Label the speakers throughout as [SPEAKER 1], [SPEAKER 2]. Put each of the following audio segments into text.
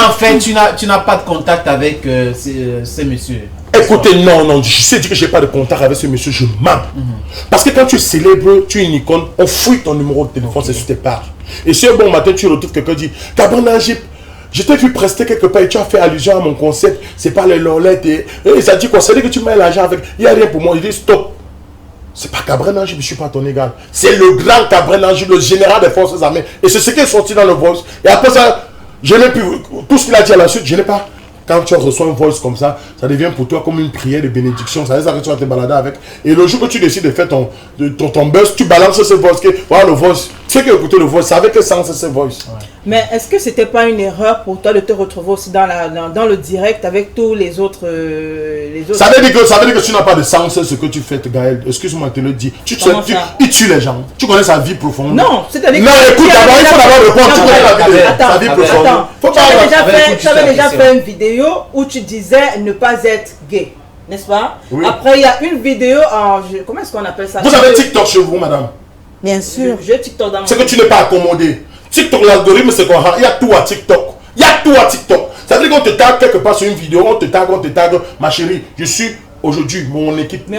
[SPEAKER 1] en fait, tu n'as pas de contact avec ces messieurs.
[SPEAKER 2] Écoutez, non, je sais dire que je n'ai pas de contact avec ce monsieur, je mens. Parce que quand tu es célèbre, tu es une icône, on fouille ton numéro de téléphone, c'est sur tes parts. Et si un bon matin, tu retrouves quelqu'un qui dit, Cabrel, je t'ai vu prester quelque part et tu as fait allusion à mon concept, c'est pas les lolettes. Et ça dit quoi? Ça dit que tu mets l'argent avec, il n'y a rien pour moi. Il dit, stop. C'est pas Cabrel Nangy, je ne suis pas ton égal. C'est le grand Cabrel Nangy, le général des forces armées. Et c'est ce qui est sorti dans le voice. Et après ça, je n'ai plus. Tout ce qu'il a dit à la suite, je n'ai pas. Quand tu reçois un voice comme ça devient pour toi comme une prière de bénédiction. Ça veut dire que tu vas te balader avec. Et le jour que tu décides de faire ton buzz, tu balances ce voice. Voilà le voice. Tu sais qu'écouter le voice, c'est avec quel sens ce voice.
[SPEAKER 3] Ouais. Mais est-ce que c'était pas une erreur pour toi de te retrouver aussi dans le direct avec tous les autres, Ça
[SPEAKER 2] veut dire que tu n'as pas de sens ce que tu fais, Gaël. Excuse-moi, te le dis. Il tue les gens. Tu connais sa vie profonde.
[SPEAKER 3] Non, c'est-à-dire que...
[SPEAKER 2] Non, écoute, d'abord, il faut d'abord répondre. Tu connais sa vie profonde.
[SPEAKER 3] Tu avais déjà fait une vidéo où tu disais ne pas être gay, n'est-ce pas? Oui. Après, il y a une vidéo en... Comment est-ce qu'on appelle ça?
[SPEAKER 2] Vous avez TikTok chez vous, madame?
[SPEAKER 3] Bien sûr. J'ai TikTok dans mon...
[SPEAKER 2] C'est que tu n'es pas accommodé. TikTok, l'algorithme, c'est quoi? Il y a tout à TikTok. Il y a tout à TikTok. Ça veut dire qu'on te tag quelque part sur une vidéo, on te tag. Ma chérie, je suis aujourd'hui, mon équipe. Mais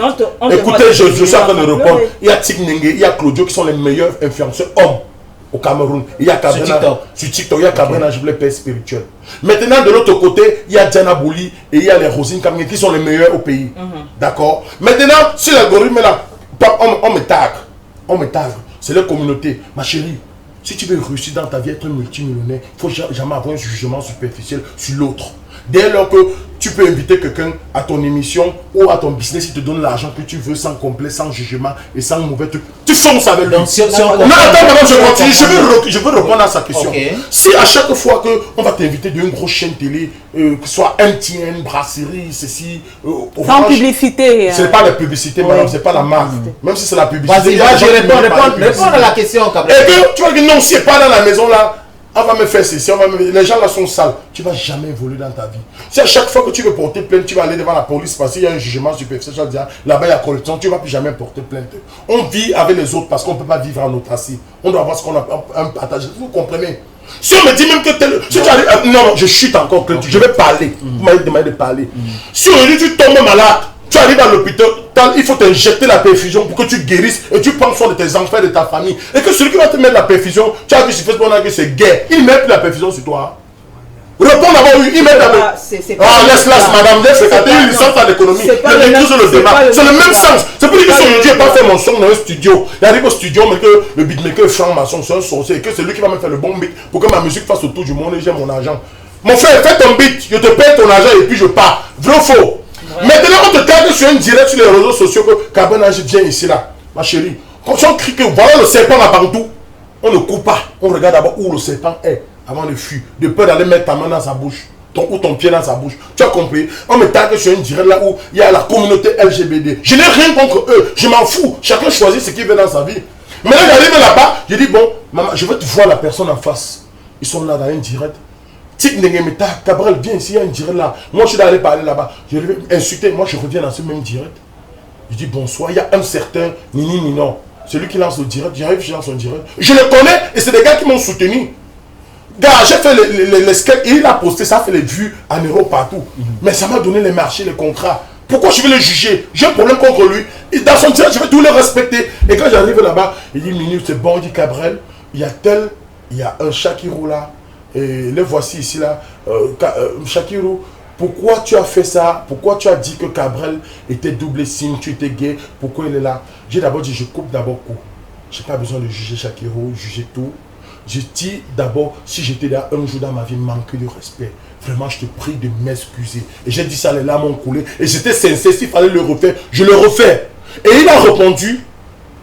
[SPEAKER 2] écoutez, je suis en train de répondre. Il y a Tiknenge, il y a Claudio qui sont les meilleurs influenceurs hommes au Cameroun. Il y a Cabrel sur TikTok, il y a Cabrel Nangy, les pères spirituels. Maintenant, de l'autre côté, il y a Diana Bouli et il y a les Rosine Kamine qui sont les meilleurs au pays. D'accord? Maintenant, si l'algorithme là, on me tag. C'est leur communauté. Ma chérie, si tu veux réussir dans ta vie, être multimillionnaire, il ne faut jamais avoir un jugement superficiel sur l'autre. Dès lors que tu peux inviter quelqu'un à ton émission ou à ton business, il te donne l'argent que tu veux sans complet, sans jugement et sans mauvais truc. Tu fonces avec lui. Non, attends, madame, je continue. Je veux répondre à sa question. Okay. Si à chaque fois qu'on va t'inviter d'une grosse chaîne télé, que ce soit MTN, Brasserie, ceci...
[SPEAKER 3] sans publicité.
[SPEAKER 2] Ce n'est pas la publicité, madame, ce n'est pas la marque. Même si c'est la publicité.
[SPEAKER 1] Vas-y, réponds à la question.
[SPEAKER 2] Et que tu vas dire non, si c'est pas dans la maison là, on va me faire ceci, les gens là sont sales. Tu ne vas jamais évoluer dans ta vie. Si à chaque fois que tu veux porter plainte, tu vas aller devant la police parce qu'il y a un jugement superficiel, tu vas dire là-bas il y a corruption, tu ne vas plus jamais porter plainte. On vit avec les autres parce qu'on ne peut pas vivre en autarcie. On doit avoir ce qu'on appelle un partage. Vous comprenez? Si on me dit même que si tu arrives, non, je chute encore, je vais parler. Vous m'avez demandé de parler. Si on dit tu tombes malade, tu arrives à l'hôpital, il faut t'injecter la perfusion pour que tu guérisses et tu prends soin de tes enfants et de ta famille. Et que celui qui va te mettre la perfusion, tu as vu sur Facebook que c'est gay, il ne met plus la perfusion sur toi. Réponds d'abord, oui, il met la perfusion. Ah, laisse, madame, laisse, c'est une licence à l'économie. C'est le même sens. C'est pour dire que si aujourd'hui je n'ai pas fait mon son dans un studio, il arrive au studio, mais que le beatmaker est franc-maçon, c'est un sorcier, et que c'est lui qui va me faire le bon beat pour que ma musique fasse autour du monde et j'ai mon argent. Mon frère, fais ton beat, je te paye ton argent et puis je pars. Vrai ou faux? Maintenant, on te tague sur un direct sur les réseaux sociaux que Cabrel Nangy vient ici là, ma chérie. Quand on crie que voilà le serpent là partout, on ne coupe pas. On regarde d'abord où le serpent est avant de fuir. De peur d'aller mettre ta main dans sa bouche, ou ton pied dans sa bouche. Tu as compris? On me tague sur un direct là où il y a la communauté LGBT. Je n'ai rien contre eux, je m'en fous. Chacun choisit ce qu'il veut dans sa vie. Maintenant, j'arrive là-bas, je dis bon, maman, je veux te voir la personne en face. Ils sont là dans un direct. Cabrel, viens ici, il y a un direct là. Moi, je suis allé parler là-bas. Je vais insulter. Moi, je reviens dans ce même direct. Je dis bonsoir. Il y a un certain Nini Ninon. Celui qui lance le direct. J'arrive, je lance son direct. Je le connais et c'est des gars qui m'ont soutenu. Gars, j'ai fait les sketchs et il a posté ça, fait les vues en Europe partout. Mais ça m'a donné les marchés, les contrats. Pourquoi je vais le juger? J'ai un problème contre lui. Et dans son direct, je vais tout le respecter. Et quand j'arrive là-bas, il dit minute, c'est bon, il dit Cabrel. Il y a un Shakiro là. Et le voici ici là, Shakiro, pourquoi tu as fait ça? Pourquoi tu as dit que Cabrel était double signe, tu étais gay? Pourquoi il est là? J'ai d'abord dit, je coupe d'abord coup. Je n'ai pas besoin de juger Shakiro, juger tout. Je dis d'abord, si j'étais là un jour dans ma vie, manqué de respect. Vraiment, je te prie de m'excuser. Et j'ai dit ça, les larmes ont coulé. Et j'étais sincère, s'il fallait le refaire, je le refais. Et il a répondu,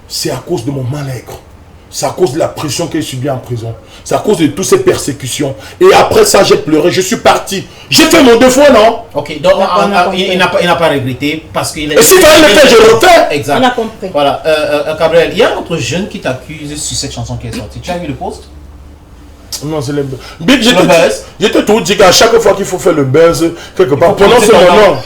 [SPEAKER 2] c'est à cause de mon mal-être. C'est à cause de la pression qu'il subit en prison. C'est à cause de toutes ces persécutions. Et après ça, j'ai pleuré, je suis parti. J'ai fait mon devoir, non?
[SPEAKER 1] Ok, donc il n'a pas regretté parce qu'il est...
[SPEAKER 2] Et si tu as le fait, je le refais.
[SPEAKER 3] Exact. On a compris.
[SPEAKER 1] Voilà, Cabrel, il y a un autre jeune qui t'accuse sur cette chanson qui est sortie. Tu as vu le post?
[SPEAKER 2] Non, c'est le buzz. Je te tout dit qu'à chaque fois qu'il faut faire le buzz, quelque part, prononce mon nom.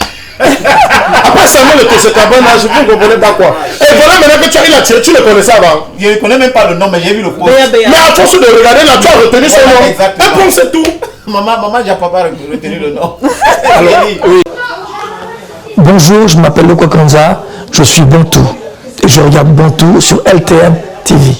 [SPEAKER 2] Après seulement le Tosekabana, je ne comprenais pas quoi. Et voilà maintenant que tu arrives à tirer, tu le connaissais avant.
[SPEAKER 1] Je ne connais même pas le nom, mais j'ai vu le poste.
[SPEAKER 2] Mais à force de regarder là, tu as retenu son nom. Un point, c'est tout.
[SPEAKER 1] Maman, j'ai pas retenu le nom.
[SPEAKER 2] Alors, oui.
[SPEAKER 4] Bonjour, je m'appelle Loko Kanza, je suis Bantou et je regarde Bantou sur LTM TV.